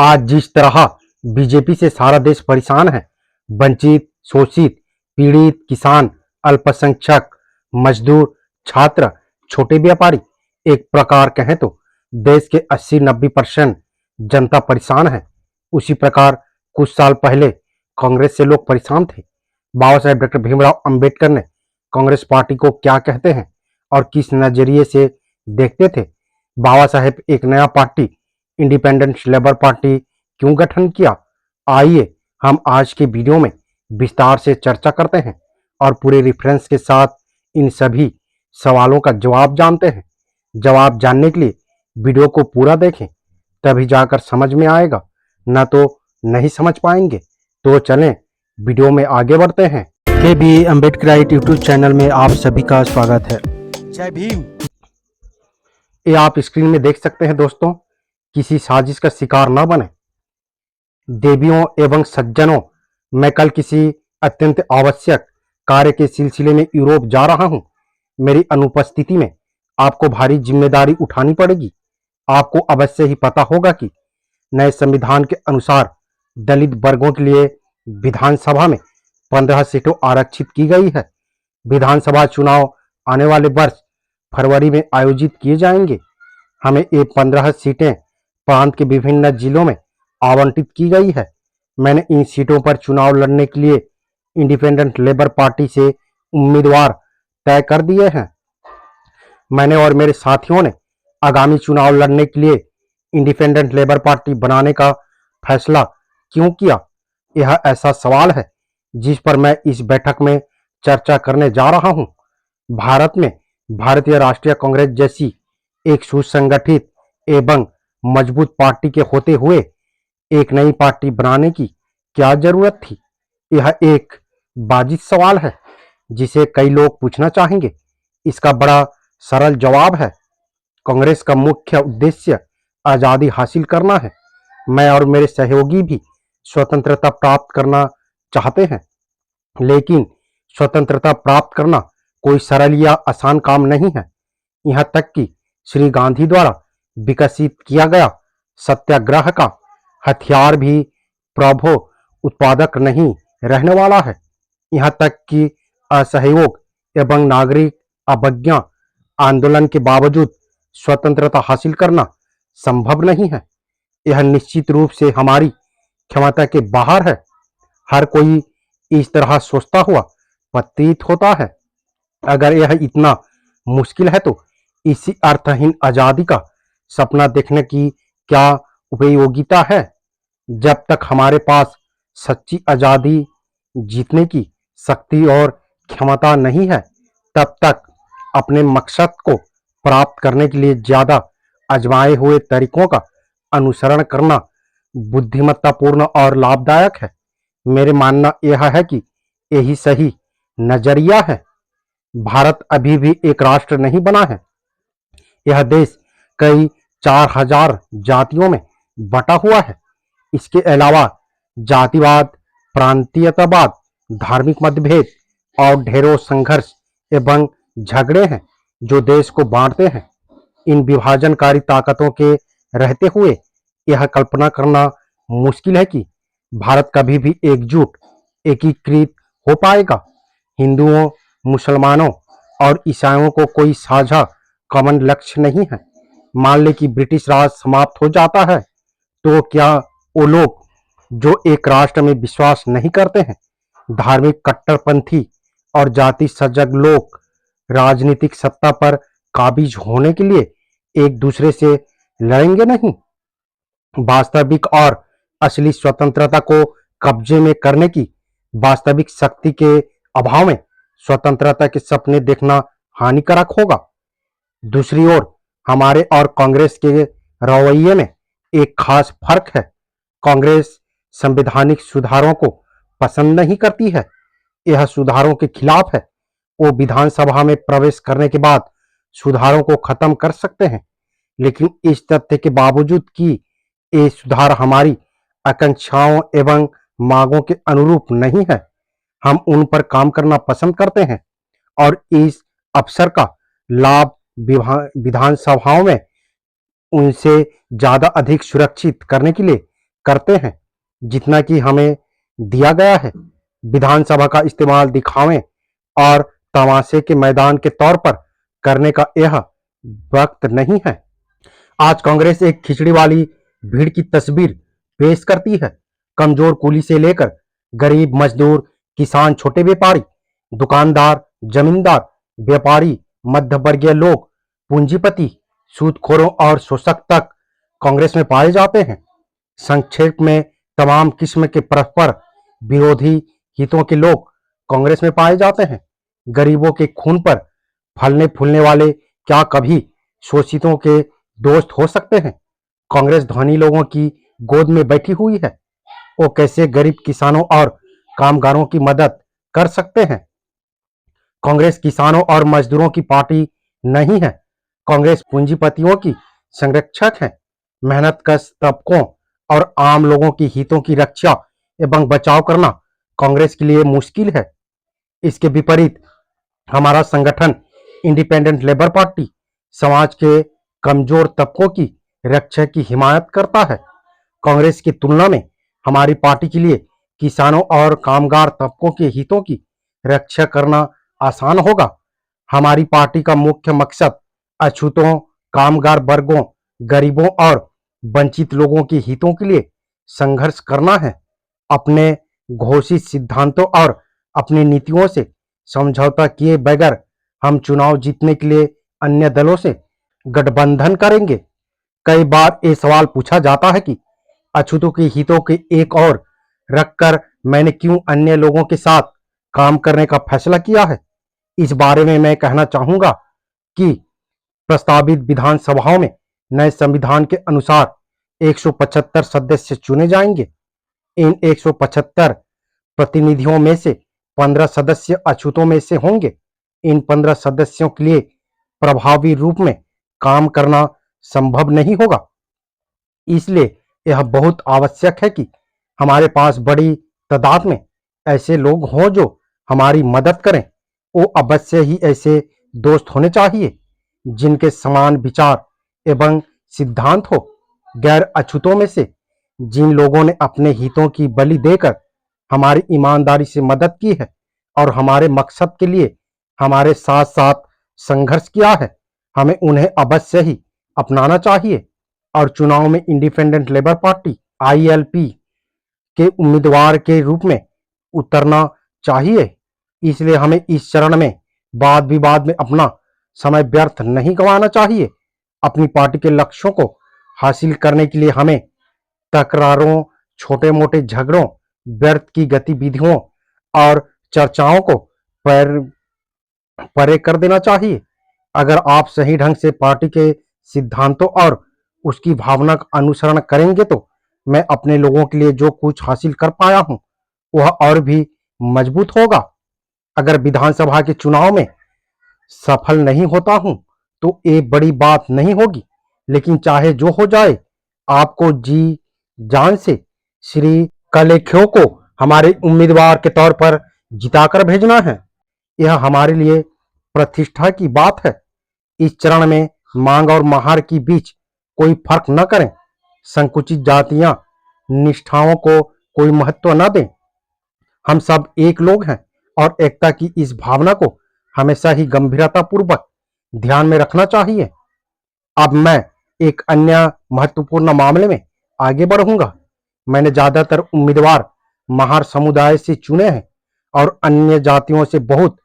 आज जिस तरह बीजेपी से सारा देश परेशान है, वंचित, शोषित, पीड़ित, किसान, अल्पसंख्यक, मजदूर, छात्र, छोटे व्यापारी, एक प्रकार कहें तो देश के 80-90% जनता परेशान है। उसी प्रकार कुछ साल पहले कांग्रेस से लोग परेशान थे। बाबा साहेब डॉक्टर भीमराव अंबेडकर ने कांग्रेस पार्टी को क्या कहते हैं और किस नजरिए से देखते थे। बाबा साहेब एक नया पार्टी इंडिपेंडेंट लेबर पार्टी क्यों गठन किया, आइए हम आज के वीडियो में विस्तार से चर्चा करते हैं और पूरे रेफरेंस के साथ इन सभी सवालों का जवाब जानते हैं। जवाब जानने के लिए वीडियो को पूरा देखें, तभी जाकर समझ में आएगा, न तो नहीं समझ पाएंगे। तो चलें वीडियो में आगे बढ़ते हैं। के बी अम्बेडकराइट यूट्यूब चैनल में आप सभी का स्वागत है। जय भीम। ये आप स्क्रीन में देख सकते हैं दोस्तों, किसी साजिश का शिकार न बने। देवियों एवं सज्जनों, मैं कल किसी अत्यंत आवश्यक कार्य के सिलसिले में यूरोप जा रहा हूं। मेरी अनुपस्थिति में आपको भारी जिम्मेदारी उठानी पड़ेगी। आपको अवश्य ही पता होगा कि नए संविधान के अनुसार दलित वर्गों के लिए विधानसभा में 15 सीटें आरक्षित की गई है। विधानसभा चुनाव आने वाले वर्ष फरवरी में आयोजित किए जाएंगे। हमें ये 15 सीटें प्रांत के विभिन्न जिलों में आवंटित की गई है। मैंने इन सीटों पर चुनाव लड़ने के लिए इंडिपेंडेंट लेबर पार्टी से उम्मीदवार तय कर दिए हैं। मैंने और मेरे साथियों ने आगामी चुनाव लड़ने के लिए इंडिपेंडेंट लेबर पार्टी बनाने का फैसला क्यों किया, यह ऐसा सवाल है जिस पर मैं इस बैठक में चर्चा करने जा रहा हूं। भारत में भारतीय राष्ट्रीय कांग्रेस जैसी एक सुसंगठित एवं मजबूत पार्टी के होते हुए एक नई पार्टी बनाने की क्या जरूरत थी? यह एक वाजिब सवाल है जिसे कई लोग पूछना चाहेंगे। इसका बड़ा सरल जवाब है, कांग्रेस का मुख्य उद्देश्य आजादी हासिल करना है। मैं और मेरे सहयोगी भी स्वतंत्रता प्राप्त करना चाहते हैं, लेकिन स्वतंत्रता प्राप्त करना कोई सरल या आसान काम नहीं है। यहाँ तक कि श्री गांधी द्वारा विकसित किया गया सत्याग्रह का हथियार भी प्रभु उत्पादक नहीं रहने वाला है। यहाँ तक कि असहयोग एवं नागरिक अवज्ञा आंदोलन के बावजूद स्वतंत्रता हासिल करना संभव नहीं है। यह निश्चित रूप से हमारी क्षमता के बाहर है। हर कोई इस तरह सोचता हुआ प्रतीत होता है। अगर यह इतना मुश्किल है तो इसी अर्थहीन आजादी का सपना देखने की क्या उपयोगिता है? जब तक हमारे पास सच्ची आजादी जीतने की शक्ति और क्षमता नहीं है, तब तक अपने मकसद को प्राप्त करने के लिए ज्यादा आजमाए हुए तरीकों का अनुसरण करना बुद्धिमत्तापूर्ण और लाभदायक है। मेरे मानना यह है कि यही सही नजरिया है। भारत अभी भी एक राष्ट्र नहीं बना है। यह देश कई 4000 जातियों में बटा हुआ है। इसके अलावा जातिवाद, प्रांतीयतावाद, धार्मिक मतभेद और ढेरों संघर्ष एवं झगड़े हैं जो देश को बांटते हैं। इन विभाजनकारी ताकतों के रहते हुए यह कल्पना करना मुश्किल है कि भारत कभी भी एकजुट, एकीकृत हो पाएगा। हिंदुओं, मुसलमानों और ईसाइयों को कोई साझा कॉमन लक्ष्य नहीं है। मान ले कि ब्रिटिश राज समाप्त हो जाता है, तो क्या वो लोग जो एक राष्ट्र में विश्वास नहीं करते हैं, धार्मिक कट्टरपंथी और जाति सजग लोग राजनीतिक सत्ता पर काबिज होने के लिए एक दूसरे से लड़ेंगे नहीं? वास्तविक और असली स्वतंत्रता को कब्जे में करने की वास्तविक शक्ति के अभाव में स्वतंत्रता के सपने देखना हानिकारक होगा। दूसरी ओर हमारे और कांग्रेस के रवैये में एक खास फर्क है। कांग्रेस संवैधानिक सुधारों को पसंद नहीं करती है, यह सुधारों के खिलाफ है। वो विधानसभा में प्रवेश करने के बाद सुधारों को खत्म कर सकते हैं, लेकिन इस तथ्य के बावजूद कि ये सुधार हमारी आकांक्षाओं एवं मांगों के अनुरूप नहीं है, हम उन पर काम करना पसंद करते हैं और इस अवसर का लाभ विधानसभाओं में उनसे ज्यादा अधिक सुरक्षित करने के लिए करते हैं जितना कि हमें दिया गया है। विधानसभा का इस्तेमाल दिखावे और तमाशे के मैदान के तौर पर करने का यह वक्त नहीं है। आज कांग्रेस एक खिचड़ी वाली भीड़ की तस्वीर पेश करती है। कमजोर कुली से लेकर गरीब, मजदूर, किसान, छोटे व्यापारी, दुकानदार, जमींदार, व्यापारी, मध्य वर्गीय लोग, पूंजीपति, सूदखोरों और शोषक तक कांग्रेस में पाए जाते हैं। संक्षेप में तमाम किस्म के परस्पर विरोधी हितों के लोग कांग्रेस में पाए जाते हैं। गरीबों के खून पर फलने फूलने वाले क्या कभी शोषितों के दोस्त हो सकते हैं? कांग्रेस धनी लोगों की गोद में बैठी हुई है। वो कैसे गरीब किसानों और कामगारों की मदद कर सकते हैं? कांग्रेस किसानों और मजदूरों की पार्टी नहीं है। कांग्रेस पूंजीपतियों की संरक्षक है। मेहनतकश तबकों और आम लोगों की हितों की रक्षा एवं बचाव करना कांग्रेस के लिए मुश्किल है। इसके विपरीत हमारा संगठन इंडिपेंडेंट लेबर पार्टी समाज के कमजोर तबकों की रक्षा की हिमायत करता है। कांग्रेस की तुलना में हमारी पार्टी के लिए किसानों और कामगार तबकों के हितों की रक्षा करना आसान होगा। हमारी पार्टी का मुख्य मकसद अछूतों, कामगार वर्गों, गरीबों और वंचित लोगों के हितों के लिए संघर्ष करना है। अपने घोषित सिद्धांतों और अपनी नीतियों से समझौता किए बगैर हम चुनाव जीतने के लिए अन्य दलों से गठबंधन करेंगे। कई बार ये सवाल पूछा जाता है कि अछूतों के हितों के एक और रखकर मैंने क्यों अन्य लोगों के साथ काम करने का फैसला किया है। इस बारे में मैं कहना चाहूंगा कि प्रस्तावित विधानसभाओं में नए संविधान के अनुसार 175 सदस्य चुने जाएंगे। इन 175 प्रतिनिधियों में से 15 सदस्य अछूतों में से होंगे। इन 15 सदस्यों के लिए प्रभावी रूप में काम करना संभव नहीं होगा। इसलिए यह बहुत आवश्यक है कि हमारे पास बड़ी तादाद में ऐसे लोग हों जो हमारी मदद करें। वो अवश्य ही ऐसे दोस्त होने चाहिए जिनके समान विचार एवं सिद्धांत हो। गैर अछूतों में से जिन लोगों ने अपने हितों की बलि देकर हमारी ईमानदारी से मदद की है और हमारे मकसद के लिए हमारे साथ साथ संघर्ष किया है, हमें उन्हें अवश्य ही अपनाना चाहिए और चुनाव में इंडिपेंडेंट लेबर पार्टी ILP के उम्मीदवार के रूप में उतरना चाहिए। इसलिए हमें इस चरण में वाद विवाद में अपना समय व्यर्थ नहीं गंवाना चाहिए। अपनी पार्टी के लक्ष्यों को हासिल करने के लिए हमें तकरारों, छोटे मोटे झगड़ों, व्यर्थ की गतिविधियों और चर्चाओं को परे कर देना चाहिए। अगर आप सही ढंग से पार्टी के सिद्धांतों और उसकी भावना का अनुसरण करेंगे तो मैं अपने लोगों के लिए जो कुछ हासिल कर पाया हूं वह और भी मजबूत होगा। अगर विधानसभा के चुनाव में सफल नहीं होता हूं तो ये बड़ी बात नहीं होगी, लेकिन चाहे जो हो जाए आपको जी जान से श्री कलेख्यो को हमारे उम्मीदवार के तौर पर जिताकर भेजना है। यह हमारे लिए प्रतिष्ठा की बात है। इस चरण में मांग और महार के बीच कोई फर्क न करें। संकुचित जातियां निष्ठाओं को कोई महत्व न दें। हम सब एक लोग हैं और एकता की इस भावना को हमेशा ही गंभीरता पूर्वक ध्यान में रखना चाहिए। अब मैं एक अन्य महत्वपूर्ण मामले में आगे बढ़ूंगा। मैंने ज्यादातर उम्मीदवार महार समुदाय से चुने हैं और अन्य जातियों से बहुत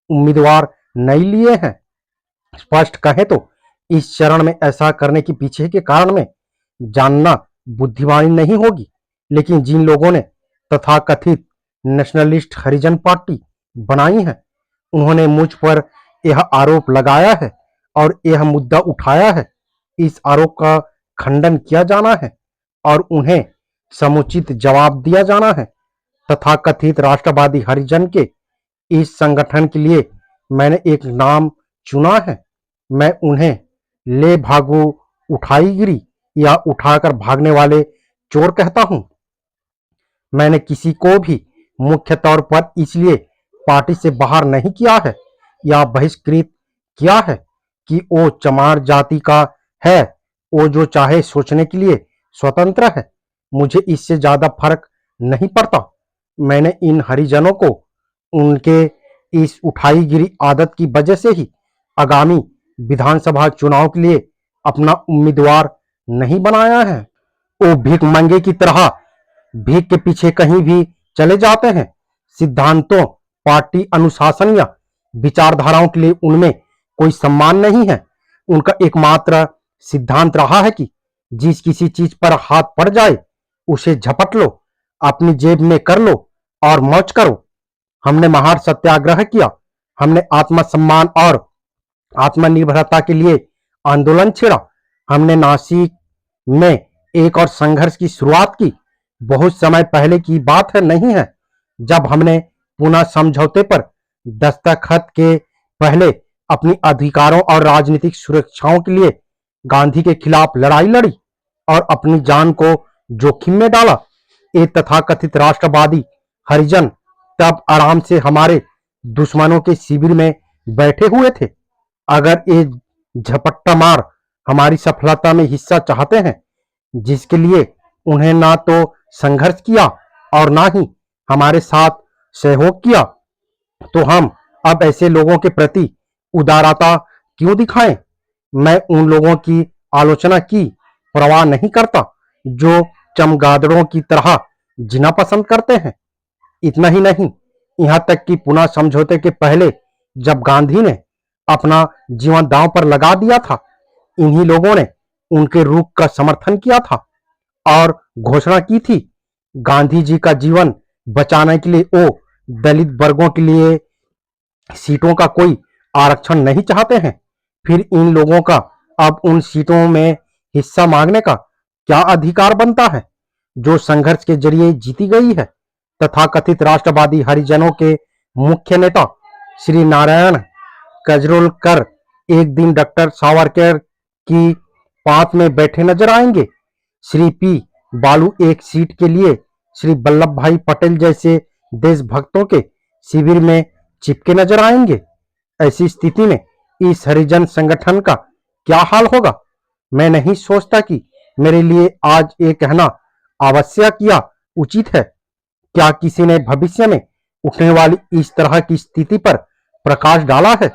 उम्मीदवार नहीं लिए हैं। स्पष्ट कहें तो इस चरण में ऐसा करने के पीछे के कारण में जानना बुद्धिमानी नहीं होगी, लेकिन जिन लोगों ने तथाकथित नेशनलिस्ट हरिजन पार्टी बनाई है उन्होंने मुझ पर यह आरोप लगाया है और यह मुद्दा उठाया है। इस आरोप का खंडन किया जाना है और उन्हें समुचित जवाब दिया जाना है। तथाकथित राष्ट्रवादी हरिजन के इस संगठन के लिए मैंने एक नाम चुना है। मैं उन्हें ले भागू उठाईगिरी या उठाकर भागने वाले चोर कहता हूं। मैंने किसी को भी मुख्य तौर पर इसलिए पार्टी से बाहर नहीं किया है या बहिष्कृत किया है कि वो चमार जाति का है। वो जो चाहे सोचने के लिए स्वतंत्र है। मुझे इससे ज्यादा फर्क नहीं पड़ता। मैंने इन हरिजनों को उनके इस उठाई गिरी आदत की वजह से ही आगामी विधानसभा चुनाव के लिए अपना उम्मीदवार नहीं बनाया है। वो भीख मंगे की तरह भीख के पीछे कहीं भी चले जाते हैं। सिद्धांतों, पार्टी अनुशासन या विचारधाराओं के लिए उनमें कोई सम्मान नहीं है। उनका एकमात्र सिद्धांत रहा है कि जिस किसी चीज पर हाथ पड़ जाए उसे झपट लो, अपनी जेब में कर लो और मौज करो। हमने महार सत्याग्रह किया, हमने आत्मसम्मान और आत्मनिर्भरता के लिए आंदोलन छेड़ा, हमने नासिक में एक और संघर्ष की शुरुआत की। बहुत समय पहले की बात है नहीं है, जब हमने पुनः समझौते पर दस्तखत के पहले अपनी अधिकारों और राजनीतिक सुरक्षाओं के लिए गांधी के खिलाफ लड़ाई लड़ी और अपनी जान को जोखिम में डाला। ये तथाकथित राष्ट्रवादी हरिजन तब आराम से हमारे दुश्मनों के शिविर में बैठे हुए थे। अगर ये झपट्टा मार हमारी सफलता में हिस्सा चाहते हैं, जिसके लिए उन्हें ना तो संघर्ष किया और ना ही हमारे साथ सहयोग किया, तो हम अब ऐसे लोगों के प्रति उदारता क्यों दिखाएं? मैं उन लोगों की आलोचना की परवाह नहीं करता जो चमगादड़ों की तरह जीना पसंद करते हैं। इतना ही नहीं, यहाँ तक कि पुनः समझौते के पहले जब गांधी ने अपना जीवन दांव पर लगा दिया था, इन्हीं लोगों ने उनके रुख का समर्थन किया था और घोषणा की थी गांधी जी का जीवन बचाने के लिए वो दलित वर्गों के लिए सीटों का कोई आरक्षण नहीं चाहते हैं। फिर इन लोगों का अब उन सीटों में हिस्सा मांगने का क्या अधिकार बनता है जो संघर्ष के जरिए जीती गई है? तथाकथित राष्ट्रवादी हरिजनों के मुख्य नेता श्री नारायण कजरोलकर एक दिन डॉक्टर सावरकर की पांत में बैठे नजर आएंगे। श्री पी बालू एक सीट के लिए श्री वल्लभ भाई पटेल जैसे देशभक्तों के शिविर में चिपके नजर आएंगे। ऐसी स्थिति में इस हरिजन संगठन का क्या हाल होगा? मैं नहीं सोचता कि मेरे लिए आज ये कहना आवश्यक या उचित है। क्या किसी ने भविष्य में उठने वाली इस तरह की स्थिति पर प्रकाश डाला है?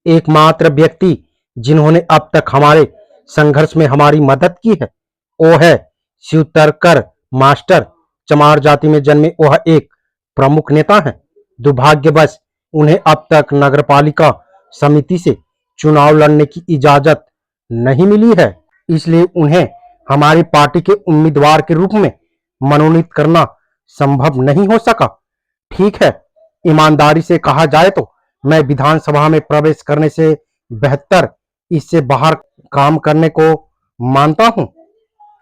एकमात्र व्यक्ति जिन्होंने अब तक हमारे संघर्ष में हमारी मदद की है वो है शिवतरकर मास्टर। चमार जाति में जन्मे वह एक प्रमुख नेता हैं। दुर्भाग्यवश उन्हें अब तक नगरपालिका समिति से चुनाव लड़ने की इजाजत नहीं मिली है, इसलिए उन्हें हमारी पार्टी के उम्मीदवार के रूप में मनोनीत करना संभव नहीं हो सका। ठीक है, ईमानदारी से कहा जाए तो मैं विधानसभा में प्रवेश करने से बेहतर इससे बाहर काम करने को मानता हूं।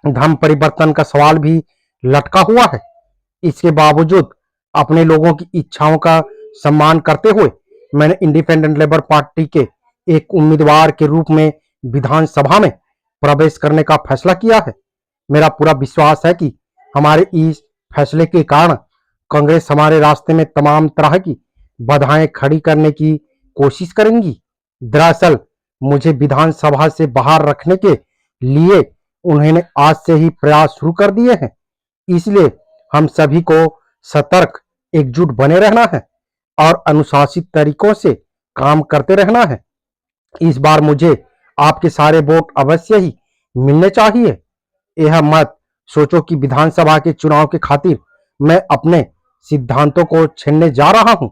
धर्म परिवर्तन का सवाल भी लटका हुआ है। इसके बावजूद अपने लोगों की इच्छाओं का सम्मान करते हुए मैंने इंडिपेंडेंट लेबर पार्टी के एक उम्मीदवार के रूप में विधानसभा में प्रवेश करने का फैसला किया है। मेरा पूरा विश्वास है कि हमारे इस फैसले के कारण कांग्रेस हमारे रास्ते में तमाम तरह की बाधाएं खड़ी करने की कोशिश करेंगी। दरअसल मुझे विधानसभा से बाहर रखने के लिए उन्होंने आज से ही प्रयास शुरू कर दिए हैं। इसलिए हम सभी को सतर्क, एकजुट बने रहना है और अनुशासित तरीकों से काम करते रहना है। इस बार मुझे आपके सारे वोट अवश्य ही मिलने चाहिए। यह मत सोचो कि विधानसभा के चुनाव के खातिर मैं अपने सिद्धांतों को छेड़ने जा रहा हूं।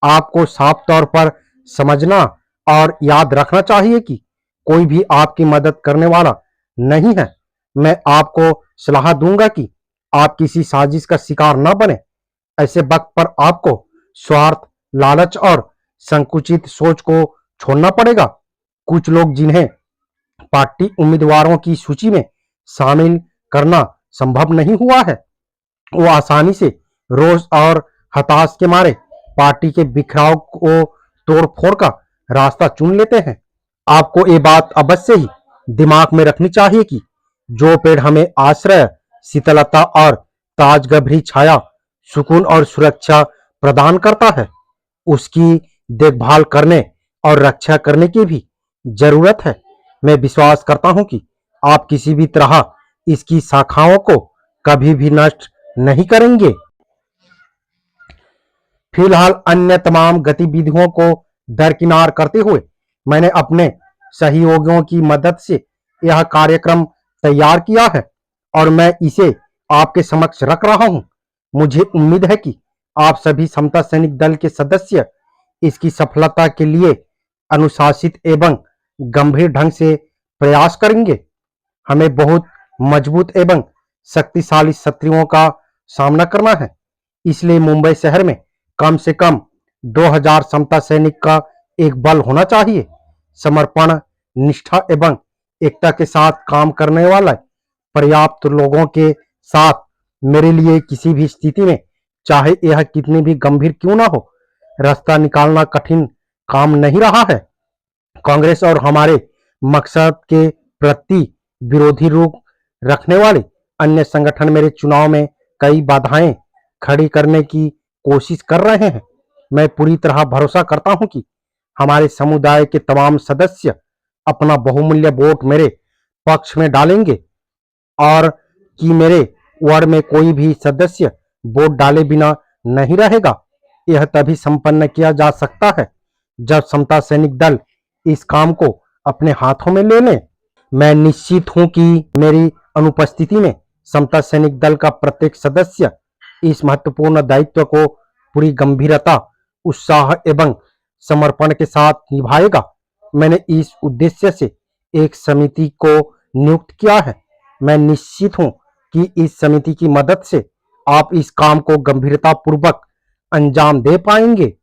आपको साफ तौर पर समझना और याद रखना चाहिए कि कोई भी आपकी मदद करने वाला नहीं है। मैं आपको सलाह दूंगा कि आप किसी साजिश का शिकार न बने। ऐसे वक्त पर आपको स्वार्थ, लालच और संकुचित सोच को छोड़ना पड़ेगा। कुछ लोग जिन्हें पार्टी उम्मीदवारों की सूची में शामिल करना संभव नहीं हुआ है, वो आसानी से रोष और हताश के मारे पार्टी के बिखराव को तोड़फोड़ का रास्ता चुन लेते हैं। आपको ये बात अवश्य ही दिमाग में रखनी चाहिए कि जो पेड़ हमें आश्रय, शीतलता और ताजगभरी छाया, सुकून और सुरक्षा प्रदान करता है, उसकी देखभाल करने और रक्षा करने की भी जरूरत है। मैं विश्वास करता हूं कि आप किसी भी तरह इसकी शाखाओं को कभी भी नष्ट नहीं करेंगे। फिलहाल अन्य तमाम गतिविधियों को दरकिनार करते हुए मैंने अपने सहयोगियों की मदद से यह कार्यक्रम तैयार किया है और मैं इसे आपके समक्ष रख रहा हूं। मुझे उम्मीद है कि आप सभी समता सैनिक दल के सदस्य इसकी सफलता के लिए अनुशासित एवं गंभीर ढंग से प्रयास करेंगे। हमें बहुत मजबूत एवं शक्तिशाली शत्रुओं का सामना करना है, इसलिए मुंबई शहर में कम से कम 2000 समता सैनिक का एक बल होना चाहिए। समर्पण, निष्ठा एवं एकता के साथ काम करने वाला पर्याप्त लोगों के साथ मेरे लिए किसी भी स्थिति में, चाहे यह कितनी भी गंभीर क्यों ना हो, रास्ता निकालना कठिन काम नहीं रहा है। कांग्रेस और हमारे मकसद के प्रति विरोधी रूप रखने वाले अन्य संगठन मेरे चुनाव में कई बाधाएं खड़ी करने की कोशिश कर रहे हैं। मैं पूरी तरह भरोसा करता हूं कि हमारे समुदाय के तमाम सदस्य अपना बहुमूल्य वोट मेरे पक्ष में डालेंगे और कि मेरे वार्ड में कोई भी सदस्य वोट डाले बिना नहीं रहेगा। यह तभी संपन्न किया जा सकता है जब समता सैनिक दल इस काम को अपने हाथों में ले ले। मैं निश्चित हूं कि मेरी अनुपस्थिति में समता सैनिक दल का प्रत्येक सदस्य इस महत्वपूर्ण दायित्व को पूरी गंभीरता, उत्साह एवं समर्पण के साथ निभाएगा। मैंने इस उद्देश्य से एक समिति को नियुक्त किया है। मैं निश्चित हूं कि इस समिति की मदद से आप इस काम को गंभीरता पूर्वक अंजाम दे पाएंगे।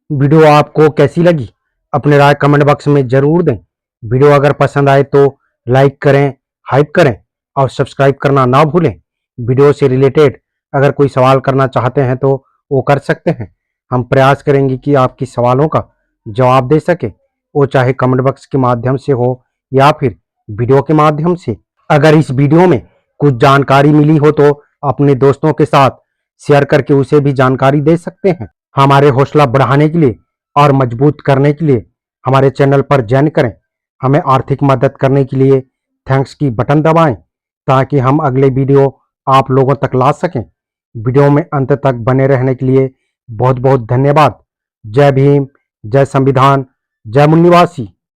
वीडियो आपको कैसी लगी अपने राय कमेंट बॉक्स में जरूर दें। वीडियो अगर पसंद आए तो लाइक करें, हाइप करें और सब्सक्राइब करना ना भूलें। वीडियो से रिलेटेड अगर कोई सवाल करना चाहते हैं तो वो कर सकते हैं। हम प्रयास करेंगे कि आपकी सवालों का जवाब दे सके, वो चाहे कमेंट बॉक्स के माध्यम से हो या फिर वीडियो के माध्यम से। अगर इस वीडियो में कुछ जानकारी मिली हो तो अपने दोस्तों के साथ शेयर करके उसे भी जानकारी दे सकते हैं। हमारे हौसला बढ़ाने के लिए और मजबूत करने के लिए हमारे चैनल पर ज्वाइन करें। हमें आर्थिक मदद करने के लिए थैंक्स की बटन दबाएं ताकि हम अगले वीडियो आप लोगों तक ला सकें। वीडियो में अंत तक बने रहने के लिए बहुत बहुत धन्यवाद। जय भीम, जय संविधान, जय मूल निवासी।